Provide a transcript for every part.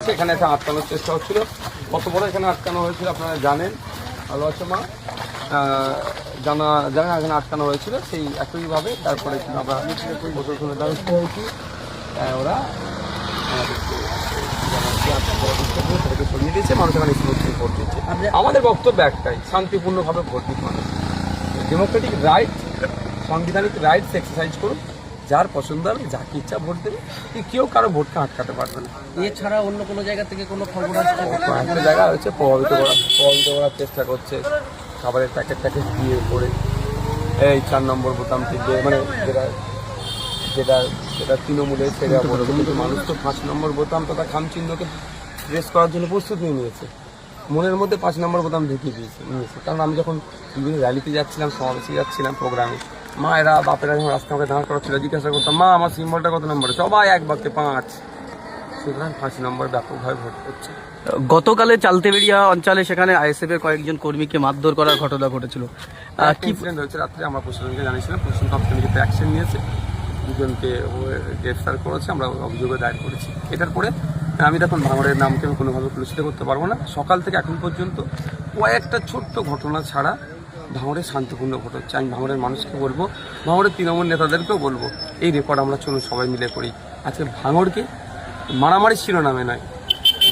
যাচ্ছে। এখানে একটা আটকানোর চেষ্টা হচ্ছিল, কত বড় এখানে আটকানো হয়েছিল আপনারা জানেন, ভালো আছে মা, জানা এখানে আটকানো হয়েছিল সেই একইভাবে। তারপরে আমরা প্রশাসনের দ্বারস্থ হয়েছি, ওরা সরিয়ে দিয়েছে, মানুষ এখানে স্মুথলি ভোট দিচ্ছে। আমাদের বক্তব্য একটাই, শান্তিপূর্ণভাবে ভোট দিতে হবে, ডেমোক্রেটিক রাইট, সাংবিধানিক রাইটস এক্সারসাইজ করুন, যার পছন্দ হবে যাকে ইচ্ছা ভোট দেবে, কেউ কারো ভোটকে আটকাতে পারবে না। এছাড়া অন্য কোনো জায়গা থেকে কোনো খবর আসছে? একটা জায়গা হচ্ছে প্রভাবিত করার চেষ্টা করছে, খাবারের প্যাকেট দিয়ে করে এই 4 নম্বর বোতাম টিপে, মানে যেটা তৃণমূলের সেটা বলে, কিন্তু মানুষ তো 5 নম্বর বোতাম তথা খামচিহ্নকে প্রেস করার জন্য প্রস্তুত নিয়ে নিয়েছে, মনের মধ্যে 5 নম্বর বোতাম ঢুকিয়ে নিয়েছে। কারণ আমি যখন বিভিন্ন র্যালিতে যাচ্ছিলাম, সমাবেশে যাচ্ছিলাম, প্রোগ্রামে, মায়েরা বাপেরা যখন রাস্তা আমাকে দাঁড় করা ছিল, জিজ্ঞাসা করতাম, মা আমার সিম্বলটা কত নম্বরে, সবাই এক বাক্যে 5। সুতরাং 5 নম্বর ব্যাপকভাবে ভোট করছে। গতকালে চালতেবেড়িয়া অঞ্চলে সেখানে আইএসএফ এর কয়েকজন কর্মীকে মারধর করার ঘটনা ঘটেছিল, কি ইনসিডেন্ট হয়েছে রাত্রে আমরা প্রশাসনকে জানিয়েছিলাম, প্রশাসন তৎক্ষণিক অ্যাকশন নিয়েছে, দুজনকে গ্রেফতার করেছে, আমরা অভিযোগে দায়ের করেছি। এটার পরে আমি দেখুন ভাঙড়ের নামকে আমি কোনোভাবে কলুষিত করতে পারবো না। সকাল থেকে এখন পর্যন্ত কয়েকটা ছোট্ট ঘটনা ছাড়া ভাঙড়ে শান্তিপূর্ণ ভোট হচ্ছে। আমি ভাঙড়ের মানুষকে বলবো, ভাঙড়ের তৃণমূল নেতাদেরকেও বলবো, এই রেকর্ড আমরা চলুন সবাই মিলে করি। আজকে ভাঙড়কে মারামারির শিরোনামে নয়,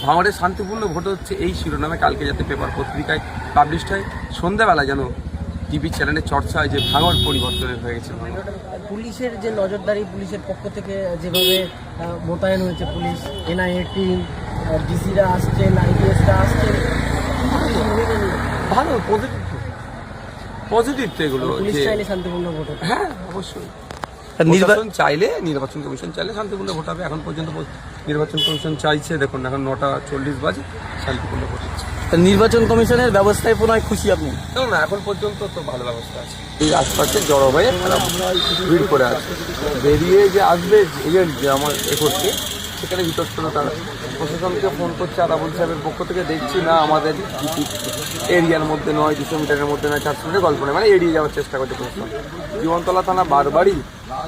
ভাঙড়ে শান্তিপূর্ণ ভোট হচ্ছে এই শিরোনামে কালকে যাতে পেপার পত্রিকায় পাবলিশড হয়, সন্ধ্যাবেলা যেন টিভি চ্যানেলে চর্চা হয় যে ভাঙড় পরিবর্তনের হয়ে গেছে। পুলিশের যে নজরদারি, পুলিশের পক্ষ থেকে যেভাবে মোতায়েন হয়েছে পুলিশ, এনআইএ টিম, ডিসিরা আসছেন, আইপিএসরা আসছেন, ভালো, পজিটিভ তো এগুলো। পুলিশ চাইলে শান্তিপূর্ণ ভোট হবে। হ্যাঁ অবশ্যই, নির্বাচন কমিশন চাইলে শান্তিপূর্ণ ভোট হবে। এখন পর্যন্ত নির্বাচন কমিশন চাইছে, দেখুন এখন 9:40 বাজে, শান্তিপূর্ণ ভোট হচ্ছে। নির্বাচন কমিশনের ব্যবস্থায় পুনরায় খুশি আপনি? না, এখন পর্যন্ত তো ভালো ব্যবস্থা আছে। এই আশপাশে জড়ো হয়ে ভিড় করে আছে, বেরিয়ে যে আসবে এজেন্ট যে আমার এ করছে, সেখানে বিতর্ক তারা প্রশাসনকে ফোন করছে, আদাবুল সাহেবের পক্ষ থেকে, দেখছি না আমাদের এরিয়ার মধ্যে নয়, 200 মিটারের মধ্যে নয়, 400 মিটার গল্প নেই, মানে এড়িয়ে যাওয়ার চেষ্টা করছে প্রশাসন। জীবনতলা থানা বারবারই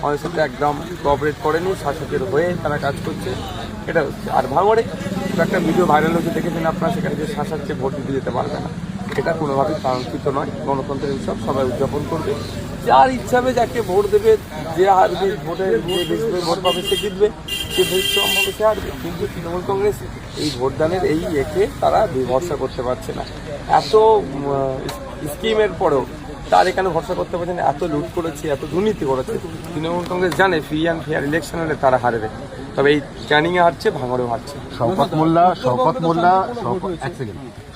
আমাদের সাথে একদম কোঅপারেট করেনি, শাসকের হয়ে তারা কাজ করছে, এটা হচ্ছে। আর ভাঙড়ে একটা ভিডিও ভাইরাল হচ্ছে, দেখেছেন আপনারা, সেখানে যে শাসককে ভোট দিতে যেতে পারবে না, এটা কোনোভাবেই কাঙ্ক্ষিত নয়। গণতন্ত্রের উৎসব, সবাই উদযাপন করবে, যার ইচ্ছা হবে যাকে ভোট দেবে, যে হারবে ভোটে, যে বেশি ভোট পাবে সে জিতবে, যে বেশি সম্ভবে সে হারবে। কিন্তু তৃণমূল কংগ্রেস এই ভোটদানের এই একে তারা ভরসা করতে পারছে না। এত স্কিমের পরেও তার এখানে ভরসা করতে পারছে না, এত লুট করেছে, এত দুর্নীতি করেছে। তৃণমূল কংগ্রেস জানে ফ্রি অ্যান্ড ফেয়ার ইলেকশন হলে তারা হারবে, তবে এই ক্যানিংয়ে হারছে, ভাঙড়েও হারছে।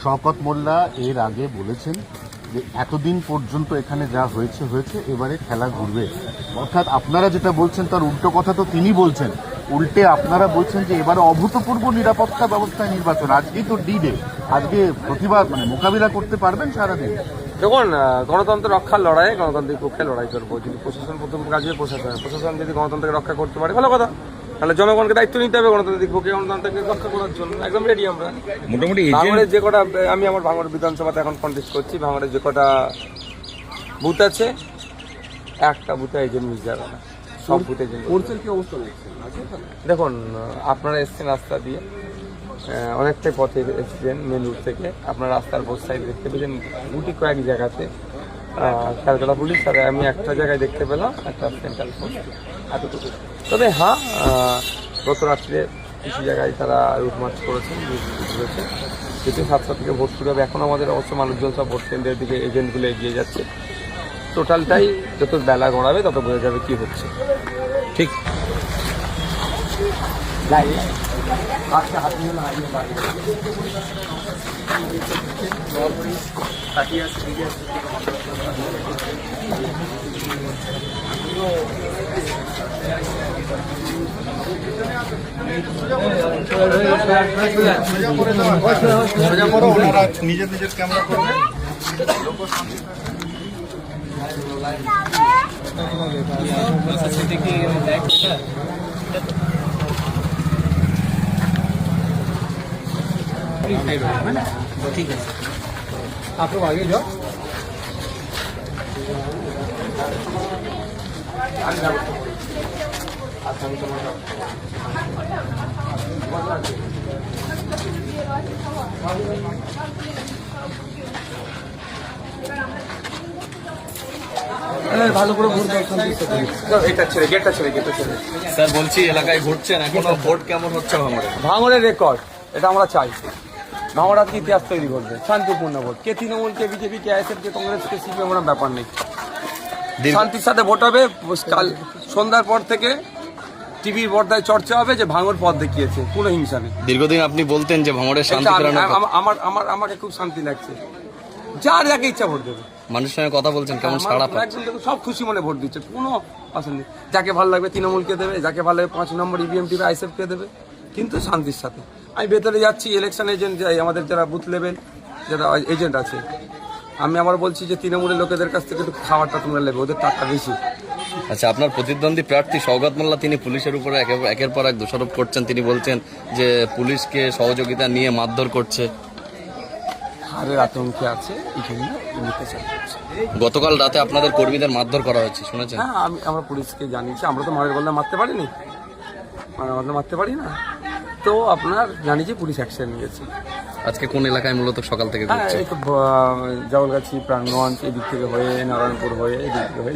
শওকত মোল্লা এর আগে বলেছেন যে এতদিন পর্যন্ত এখানে যা হয়েছে, এবারে খেলা ঘুরবে। অর্থাৎ আপনারা যেটা বলছেন তার উল্টো কথা তো তিনি বলছেন, উল্টে আপনারা বলছেন যে এবারে অভূতপূর্ব নিরাপত্তা ব্যবস্থায় নির্বাচন। আজকেই তো ডি-ডে, আজকে প্রতিবাদ মোকাবিলা করতে পারবেন সারাদিন? দেখুন, গণতন্ত্র রক্ষার লড়াইয়ে গণতান্ত্রিক পক্ষে লড়াই করবো। যদি প্রশাসন প্রথম কাজ হবে, প্রশাসন যদি গণতন্ত্রকে রক্ষা করতে পারে ভালো কথা, তাহলে জনগণকে দায়িত্ব নিতে হবে গণতান্ত্রিক পক্ষে গণতন্ত্রকে রক্ষা করার জন্য। একদম রেডি আমরা। মোটামুটি ভাঙড়ের যে কটা, আমি আমার ভাঙড় বিধানসভাতে এখন কন্টেস্ট করছি, ভাঙড়ের যে কটা বুথ আছে, একটা বুথে এজেন্ট মিস যাবে না, সব বুথে এজেন্ট। দেখুন, আপনারা এসছেন রাস্তা দিয়ে, অনেকটাই পথে এসেছেন মেন রুট থেকে, আপনার রাস্তার বোথ সাইড দেখতে পেয়েছেন, গুটি কয়েক জায়গাতে ক্যালকাটা পুলিশ, আর আমি একটা জায়গায় দেখতে পেলাম একটা সেন্ট্রাল ফোর্স, এতটুকু। তবে হ্যাঁ, গত রাত্রে কিছু জায়গায় তারা রুট মার্চ করেছেন, ঘুরেছে, যেটি 7টা থেকে ভোট শুরু হবে। এখন আমাদের অবশ্য মানুষজন সব ভোট কেন্দ্রের দিকে এজেন্টগুলো এগিয়ে যাচ্ছে। টোটালটাই যত বেলা গড়াবে তত বোঝা যাবে কি হচ্ছে। ঠিক নিজের ক্যামেরা করবে। ঠিক আছে, आप लोग आगे जाओ। আচ্ছা, আমি তোমার ভালো করে ভোট দাও, এটা ছেড়ে গেটটা ছেড়ে স্যার বলছি এলাকায় ঘুরছেন, এখনো ভোট কেমন হচ্ছে ভাঙড়ে? ভাঙড়ের রেকর্ড এটা আমরা চাই। ভাঙড় আজকে ইতিহাস তৈরি করবে, শান্তিপূর্ণ ভোট। কে তৃণমূল, কে বিজেপি, কে আইএসএফ, কে কংগ্রেস, কে সিপিএম, কোনো ব্যাপার নেই। শান্তির সাথে ভোট হবে। কাল সন্ধ্যার পর থেকে টিভির পর্দায় চর্চা হবে যে ভাঙড় পথ দেখিয়েছে, কোনো হিংসা নেই। দীর্ঘদিন আপনি বলতেন যে ভাঙড়ে শান্তি এটা ফেরানোর কথা। আমাকে খুব শান্তি লাগছে। যার যাকে ইচ্ছা ভোট দেবে। মানুষের সঙ্গে কথা বলছেন, কেমন সাড়া পাচ্ছেন? একদম দেখুন, সব খুশি মনে ভোট দিচ্ছে, কোনো অসুবিধা নেই। যাকে ভালো লাগবে তৃণমূলকে দেবে, যাকে ভালো লাগবে 5 নম্বর ইভিএম টিভি আইএসএফকে দেবে, কিন্তু শান্তির সাথে। আমি ভেতরে যাচ্ছি, ইলেকশন এজেন্ট যাই, আমাদের যারা বুথ লেভেল যারা এজেন্ট আছে, আমি আবার বলছি যে তৃণমূলের লোকেদের কাছ থেকে একটু খাবারটা তোমরা নেবে, ওদের টাকা বেশি। আচ্ছা, আপনার প্রতিদ্বন্দ্বী প্রার্থী সওগাত মোল্লা তিনি পুলিশের উপরে একের পর এক দোষারোপ করছেন। তিনি বলছেন যে পুলিশকে সহযোগিতা নিয়ে মারধর করছে। হারের আতঙ্কে আছে, এই জন্য নিতে চাই। গতকাল রাতে আপনাদের কর্মীদের মারধর করা হয়েছে, শুনেছেন? হ্যাঁ, আমরা পুলিশকে জানিয়েছি। আমরা তো মারের বললে মারতে পারিনি, মারতে পারি না, তো আপনার জানিয়েছি, পুলিশ অ্যাকশন নিয়েছে। আজকে কোন এলাকায় মূলত সকাল থেকে হ্যাঁ, ঘুরছে? এই তো জাউলগাছি, প্রাণগঞ্জ, এদিক থেকে হয়ে নারায়ণপুর হয়ে এদিক থেকে হয়ে